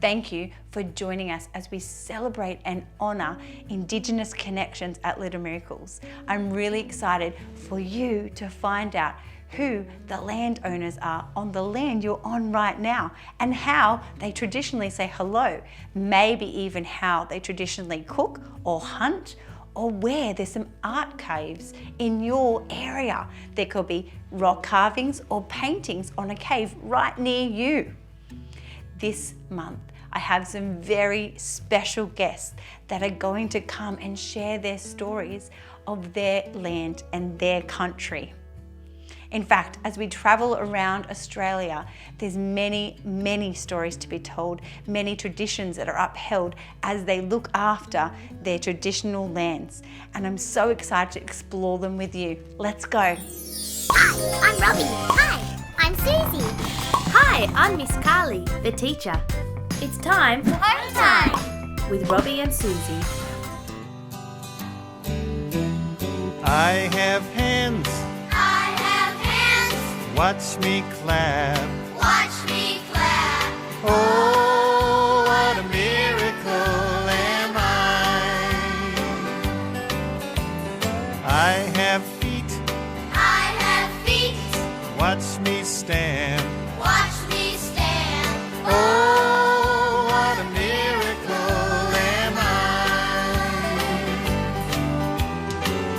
thank you for joining us as we celebrate and honour Indigenous Connections at Little Miracles. I'm really excited for you to find out who the landowners are on the land you're on right now and how they traditionally say hello, maybe even how they traditionally cook or hunt, or where there's some art caves in your area. There could be rock carvings or paintings on a cave right near you. This month, I have some very special guests that are going to come and share their stories of their land and their country. In fact, as we travel around Australia, there's many stories to be told, many traditions that are upheld as they look after their traditional lands. And I'm so excited to explore them with you. Let's go. Hi, I'm Robbie. Hi, I'm Susie. Hi, I'm Miss Carly, the teacher. It's time for Hometime with Robbie and Susie. I have hands. Watch me clap. Watch me clap. Oh, what a miracle am I have feet. I have feet. Watch me stand. Watch me stand. Oh, what a miracle am I.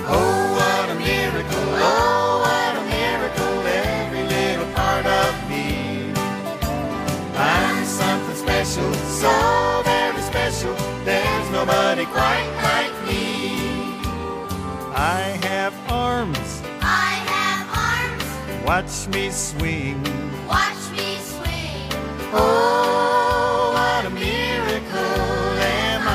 Oh, what a miracle. Oh, what a miracle. Every little part of me. I'm something special, so very special. There's nobody quite like me. I have arms. I have arms. Watch me swing. Watch me swing. Oh, what a miracle am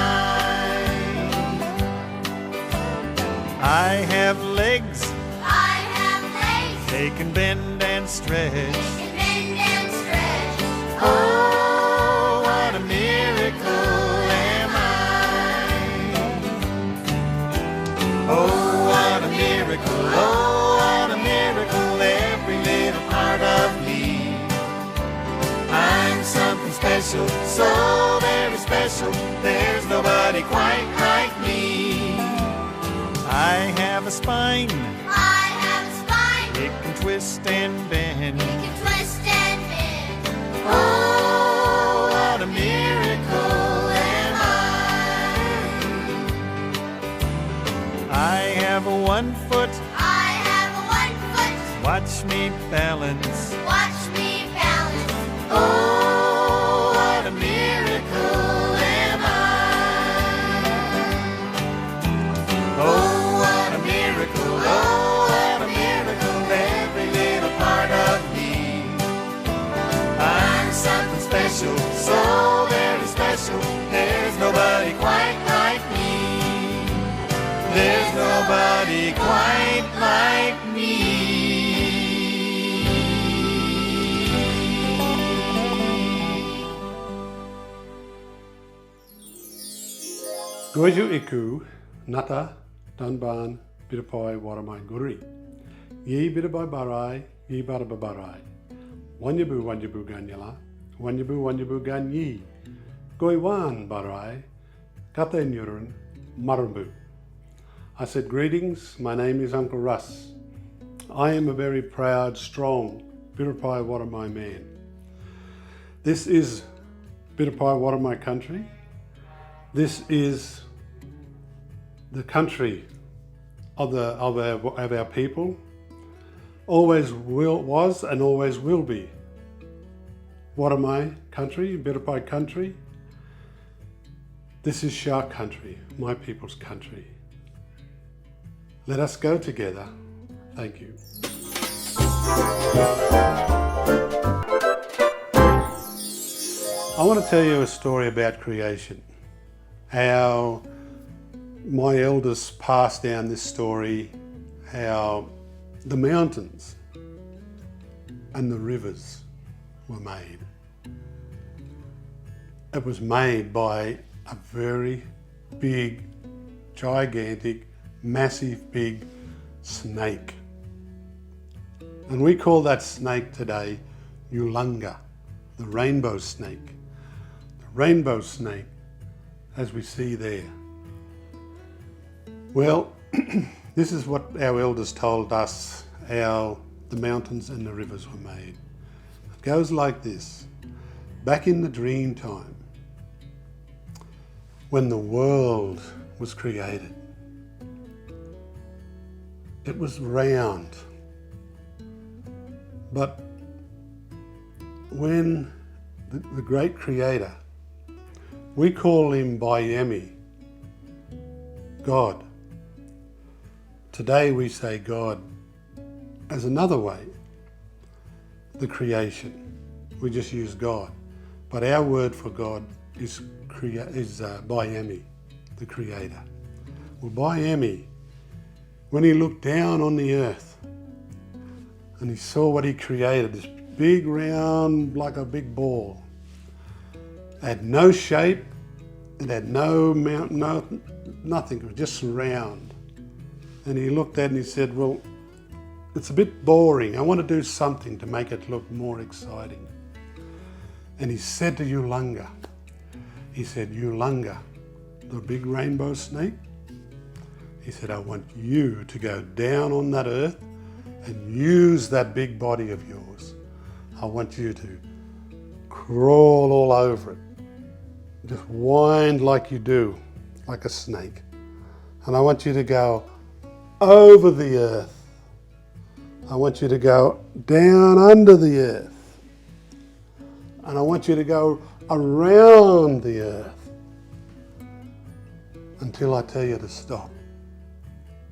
I have legs. I have legs. They can bend and stretch. They can bend and stretch. Oh, what a miracle am I. Oh, what a miracle. Oh, what a miracle. Every little part of me. I'm something special, so very special. There's nobody quite like me. I have a spine. I have a spine. It can twist and bend. It can twist and bend. Oh, what a miracle am I have a 1 foot. I have a 1 foot. Watch me balance. Watch me balance. Oh, what a miracle am I. Oh, what a miracle. Oh, what a miracle. Every little part of me. I'm something special, so very special. There's nobody quite like me. There's nobody quite like me. Goju iku, nata, danban, birapai, waramai, guri. Ye birabai barai, ye baraba barai. Wanyabu ganyala, wanyabu ganyi. Goiwan barai, kate nyurun, marumbu. I said, greetings, my name is Uncle Russ. I am a very proud, strong Biripi Waramai man. This is Biripi Waramai country. This is the country of our people. Always was and always will be. Waramai country, Biripi country. This is Shark country, my people's country. Let us go together. Thank you. I want to tell you a story about creation. How my elders passed down this story, how the mountains and the rivers were made. It was made by a very big, gigantic, massive big snake. And we call that snake today Yulunga, the rainbow snake. The rainbow snake, as we see there. Well, this is what our elders told us how the mountains and the rivers were made. It goes like this. Back in the Dreamtime, when the world was created, it was round. But when the great creator, we call him Biladurang, God. Today we say God as another way, the creation. We just use God. But our word for God is Biladurang, the creator. Well, Biladurang, when he looked down on the earth and he saw what he created, this big round, like a big ball, it had no shape, it had no mountain, nothing, it was just round. And he looked at it and he said, well, it's a bit boring. I want to do something to make it look more exciting. And he said to Ulunga, he said, Ulunga, the big rainbow snake, he said, I want you to go down on that earth and use that big body of yours. I want you to crawl all over it. Just wind like you do, like a snake. And I want you to go over the earth. I want you to go down under the earth. And I want you to go around the earth until I tell you to stop.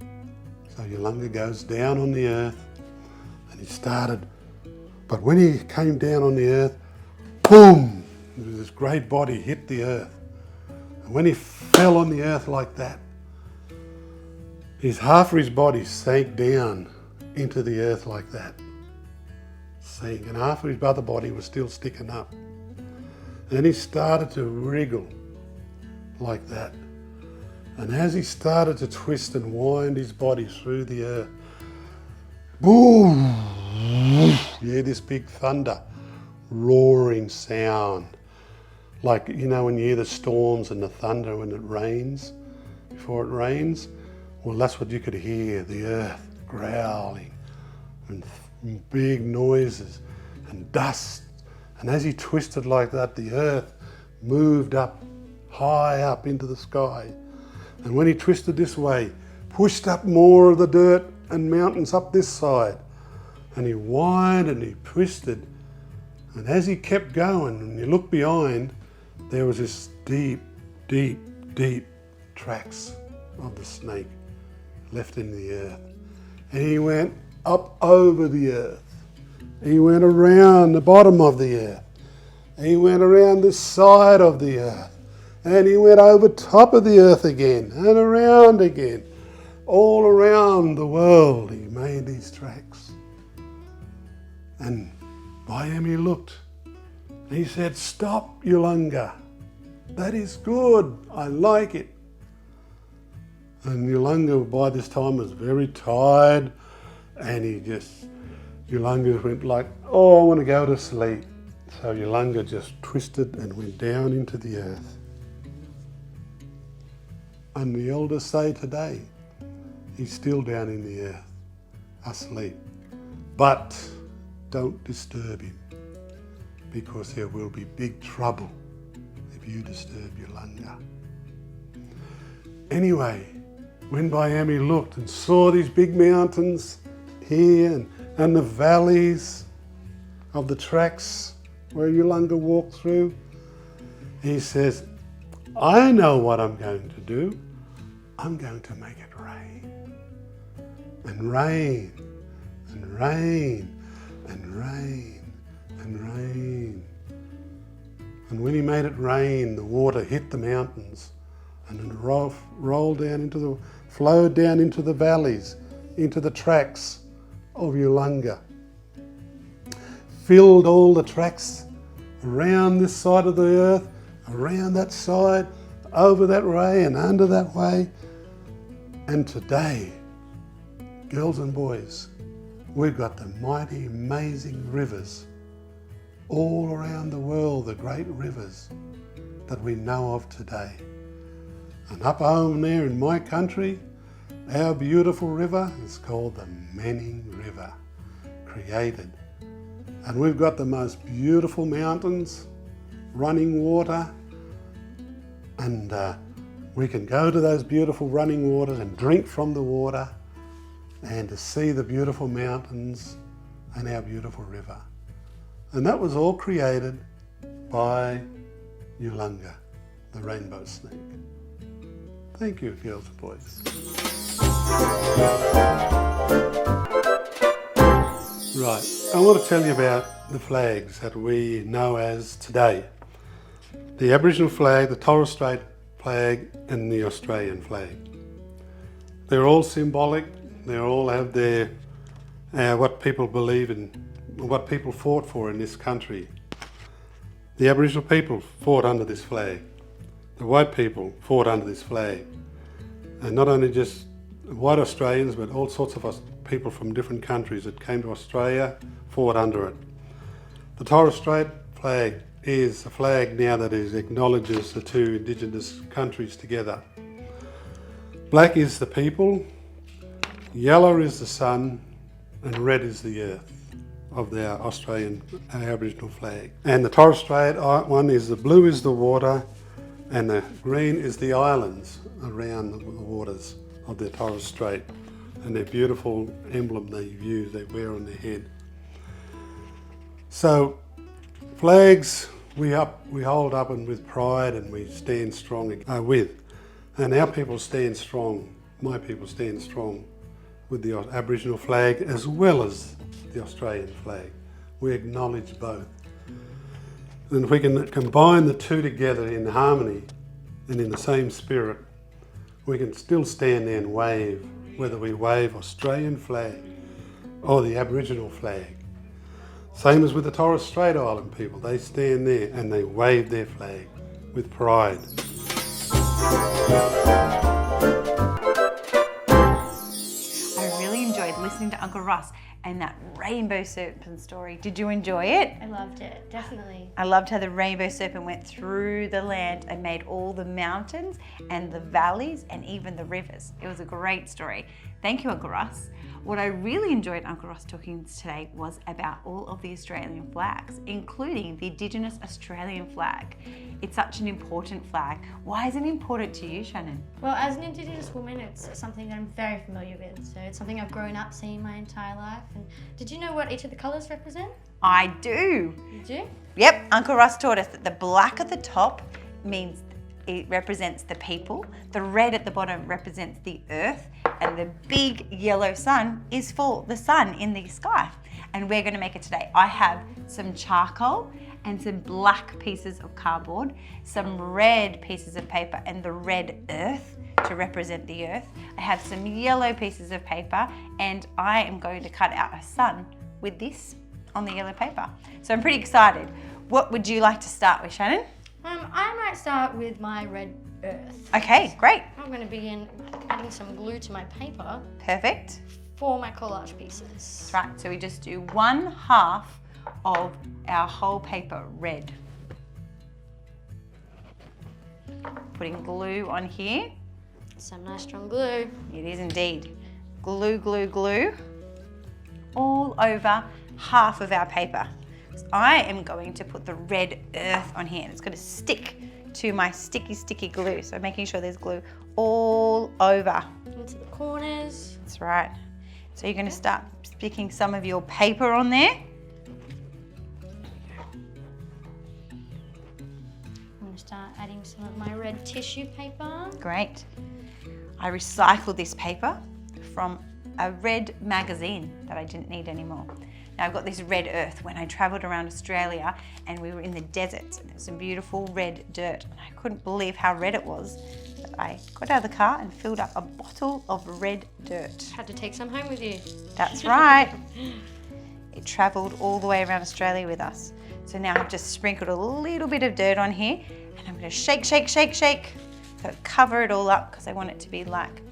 So Ulunga goes down on the earth and he started, but when he came down on the earth, boom, this great body hit the earth. And when he fell on the earth like that, half of his body sank down into the earth like that. Sank, and half of his other body was still sticking up. Then he started to wriggle like that. And as he started to twist and wind his body through the earth, boom! You hear this big thunder, roaring sound. Like, you know, when you hear the storms and the thunder when it rains, before it rains? Well, that's what you could hear, the earth growling and big noises and dust. And as he twisted like that, the earth moved up, high up into the sky. And when he twisted this way, pushed up more of the dirt and mountains up this side. And he whined and he twisted. And as he kept going, and you look behind, there was this deep, deep, deep tracks of the snake left in the earth. And he went up over the earth. He went around the bottom of the earth. He went around the side of the earth. And he went over top of the earth again and around again. All around the world he made these tracks. And Biladurang looked. He said, stop, Ulunga. That is good. I like it. And Ulunga by this time was very tired, and Ulunga went like, oh, I want to go to sleep. So Ulunga just twisted and went down into the earth. And the elders say today, he's still down in the earth, asleep. But don't disturb him, because there will be big trouble if you disturb Ulunga. Anyway, when Biladurang looked and saw these big mountains here and the valleys of the tracks where Ulunga walked through, he says, I know what I'm going to do. I'm going to make it rain. And rain, and rain, and rain, and rain. And when he made it rain, the water hit the mountains and then rolled down flowed down into the valleys, into the tracks of Ulunga. Filled all the tracks around this side of the earth, around that side, over that way and under that way. And today, girls and boys, we've got the mighty, amazing rivers all around the world, the great rivers. that we know of today. And up home there in my country, our beautiful river is called the Manning River, created. And we've got the most beautiful mountains, running water, and we can go to those beautiful running waters and drink from the water and to see the beautiful mountains and our beautiful river. And that was all created by Yulunga, the rainbow snake. Thank you, girls and boys. Right, I want to tell you about the flags that we know as today. The Aboriginal flag, the Torres Strait flag, and the Australian flag. They're all symbolic. They all have their what people believe in, what people fought for in this country. The Aboriginal people fought under this flag. The white people fought under this flag. And not only just white Australians, but all sorts of people from different countries that came to Australia fought under it. The Torres Strait flag is a flag now that acknowledges the two Indigenous countries together. Black is the people, yellow is the sun, and red is the earth of the Australian Aboriginal flag. And the Torres Strait one is the blue is the water, and the green is the islands around the waters of the Torres Strait, and their beautiful emblem they wear on their head. So flags we hold up and with pride, and we stand strong with. And our people stand strong, my people stand strong with the Aboriginal flag as well as the Australian flag. We acknowledge both. And if we can combine the two together in harmony and in the same spirit, we can still stand there and wave, whether we wave Australian flag or the Aboriginal flag. Same as with the Torres Strait Island people, they stand there and they wave their flag with pride. I really enjoyed listening to Uncle Russ and that Rainbow Serpent story. Did you enjoy it? I loved it, definitely. I loved how the Rainbow Serpent went through the land and made all the mountains and the valleys and even the rivers. It was a great story. Thank you, Uncle Russ. What I really enjoyed Uncle Russ talking today was about all of the Australian flags, including the Indigenous Australian flag. It's such an important flag. Why is it important to you, Shannon? Well, as an Indigenous woman, it's something that I'm very familiar with. So it's something I've grown up seeing my entire life. And did you know what each of the colours represent? I do. You do? Yep, Uncle Russ taught us that the black at the top means it represents the people, the red at the bottom represents the earth, and the big yellow sun is for the sun in the sky. And we're going to make it today. I have some charcoal and some black pieces of cardboard, some red pieces of paper and the red earth to represent the earth. I have some yellow pieces of paper and I am going to cut out a sun with this on the yellow paper. So I'm pretty excited. What would you like to start with, Shannon? I might start with my red earth. Okay, great. I'm going to begin adding some glue to my paper Perfect. for my collage pieces. That's right, so we just do 1/2 of our whole paper red. Putting glue on here. Some nice strong glue. It is indeed. Glue, glue, glue all over half of our paper. So I am going to put the red earth on here and it's going to stick to my sticky glue. So making sure there's glue all over. Into the corners. That's right. So you're going to start sticking some of your paper on there. I'm going to start adding some of my red tissue paper. Great. I recycled this paper from a red magazine that I didn't need anymore. Now I've got this red earth. When I travelled around Australia and we were in the desert, there was some beautiful red dirt and I couldn't believe how red it was. But I got out of the car and filled up a bottle of red dirt. Had to take some home with you. That's right. It travelled all the way around Australia with us. So now I've just sprinkled a little bit of dirt on here and I'm going to shake, shake, shake, shake. So cover it all up because I want it to be like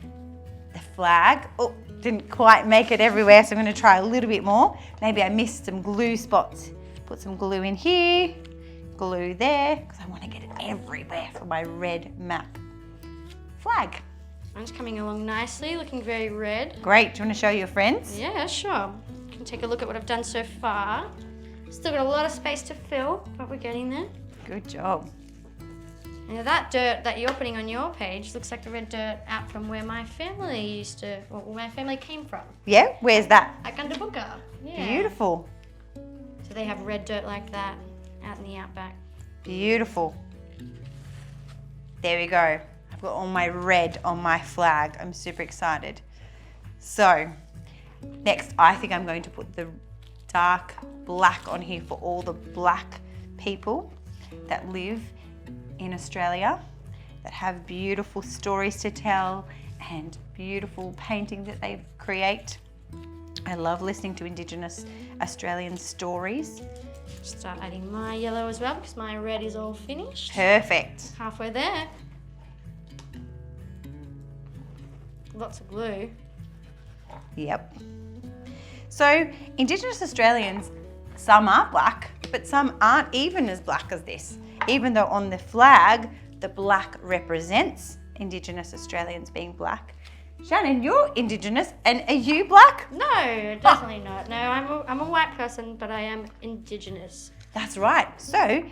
the flag. Oh, didn't quite make it everywhere, so I'm going to try a little bit more. Maybe I missed some glue spots. Put some glue in here, glue there, because I want to get it everywhere for my red map flag. Mine's coming along nicely, looking very red. Great. Do you want to show your friends? Yeah, sure. You can take a look at what I've done so far. Still got a lot of space to fill, but we're getting there. Good job. Now that dirt that you're putting on your page looks like the red dirt out from where my family where my family came from. Yeah, where's that? At Gundabooka. Yeah. Beautiful. So they have red dirt like that out in the outback. Beautiful. There we go. I've got all my red on my flag. I'm super excited. So, next I think I'm going to put the dark black on here for all the black people that live in Australia, that have beautiful stories to tell and beautiful paintings that they create. I love listening to Indigenous Australian stories. Start adding my yellow as well because my red is all finished. Perfect. Halfway there. Lots of glue. Yep. So Indigenous Australians, some are black, but some aren't even as black as this. Even though on the flag, the black represents Indigenous Australians being black. Shannon, you're Indigenous, and are you black? No, definitely not. No, I'm a white person, but I am Indigenous. That's right. So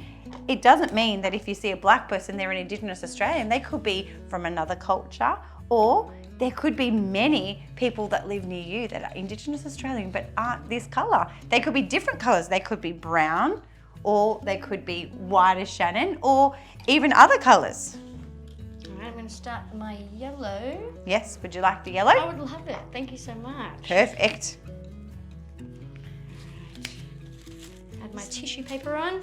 it doesn't mean that if you see a black person, they're an Indigenous Australian. They could be from another culture, or there could be many people that live near you that are Indigenous Australian but aren't this colour. They could be different colours. They could be brown, or they could be white as Shannon, or even other colours. All right, I'm going to start my yellow. Yes, would you like the yellow? I would love it. Thank you so much. Perfect. Add my tissue paper on.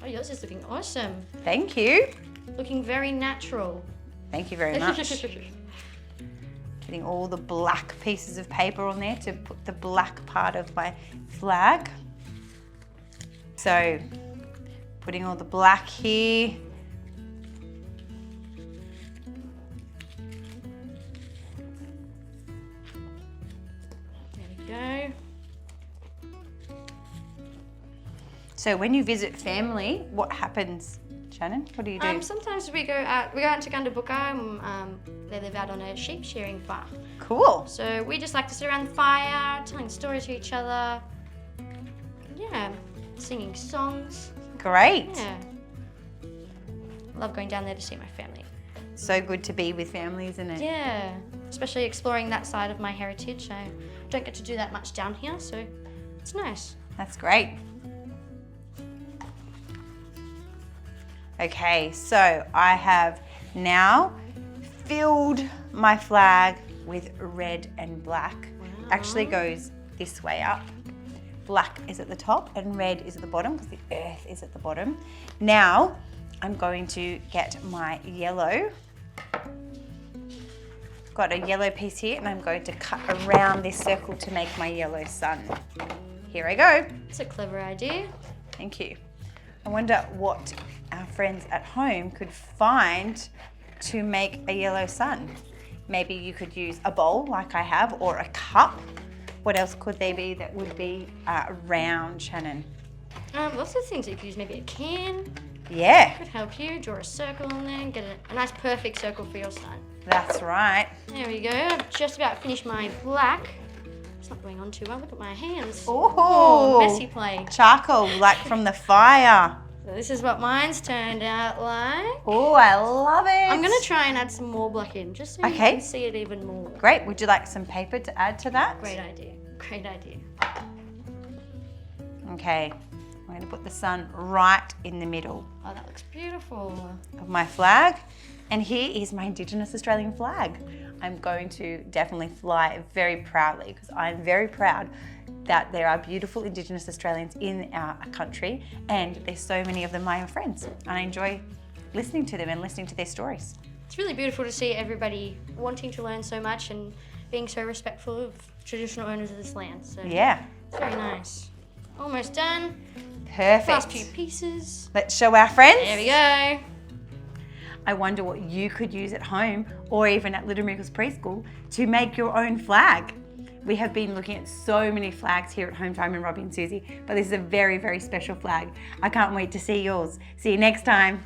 Oh, yours is looking awesome. Thank you. Looking very natural. Thank you very much. Getting all the black pieces of paper on there to put the black part of my flag. So, putting all the black here. There we go. So when you visit family, what happens, Shannon? What do you do? Sometimes we go out to Gundabooka. They live out on a sheep shearing farm. Cool. So we just like to sit around the fire, telling stories to each other. Yeah, singing songs. Great. Yeah. Love going down there to see my family. So good to be with family, isn't it? Yeah, especially exploring that side of my heritage. I don't get to do that much down here, so it's nice. That's great. Okay, so I have now filled my flag with red and black. Wow. Actually goes this way up. Black is at the top and red is at the bottom because the earth is at the bottom. Now I'm going to get my yellow. Got a yellow piece here and I'm going to cut around this circle to make my yellow sun. Here I go. It's a clever idea. Thank you. I wonder what our friends at home could find to make a yellow sun. Maybe you could use a bowl like I have, or a cup. What else could there be that would be round, Shannon? Lots of things you could use. Maybe a can Yeah, could help you. Draw a circle on there and get a nice perfect circle for your sun. that's right. There we go. I've just about finished my black. It's not going on too well. Look at my hands. Oh, messy play. Charcoal, like from the fire. So this is what mine's turned out like. Oh, I love it. I'm going to try and add some more black in, just so you Okay. can see it even more. Great. Would you like some paper to add to that? Great idea. Great idea. Okay. I'm going to put the sun right in the middle Oh, that looks beautiful. of my flag. And here is my Indigenous Australian flag. I'm going to definitely fly very proudly because I'm very proud that there are beautiful Indigenous Australians in our country, and there's so many of them my friends. And I enjoy listening to them and listening to their stories. It's really beautiful to see everybody wanting to learn so much and being so respectful of traditional owners of this land. So Yeah, it's very nice. Almost done. perfect. Last few pieces. Let's show our friends. There we go. I wonder what you could use at home or even at Little Miracles Preschool to make your own flag. We have been looking at so many flags here at Hometime in Robbie and Susie, but this is a very, very special flag. I can't wait to see yours. See you next time.